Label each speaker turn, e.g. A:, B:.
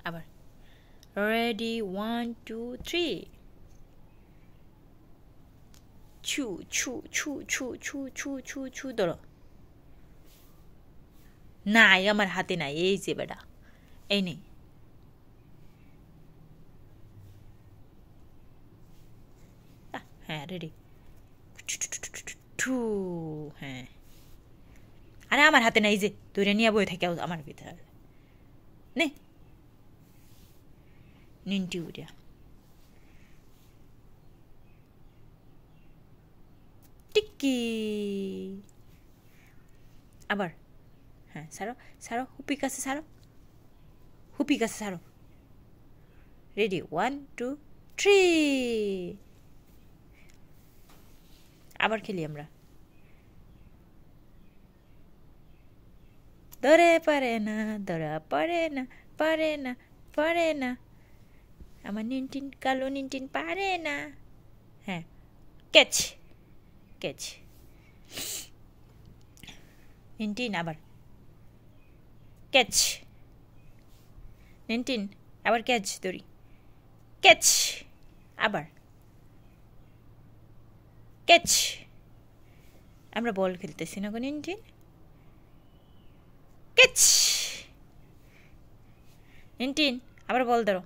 A: আবার রেডি 1 2 3 ছু ছু ছু ছু ছু ছু ছু ছু ধরো নাই আমার হাতে নাই এই যে বেটা এই নেই হ্যাঁ রেডি টু হ্যাঁ আরে আমার হাতে নাই যে ধরে নিয়ে বই থাকে আমার ভিতরে নে নিনটি উড়িয়া টিকি আবার হ্যাঁ সারো সারো হুপি কাছে সারো হুপি কাছে সারো রেডি 1 2 3 আবার খেলি আমরা ধরে পারে না ধরা পারে না পারে না পারে না আমার নিনটিন কালো নিনটিন পারে না হ্যাঁ ক্যাচ ক্যাচ নিনটিন আবার ক্যাচ নিনটিন আবার ক্যাচ ধরি ক্যাচ আবার ক্যাচ আমরা বল খেলতেছি না গো নিনটিন ক্যাচ নিনটিন আবার বল ধরো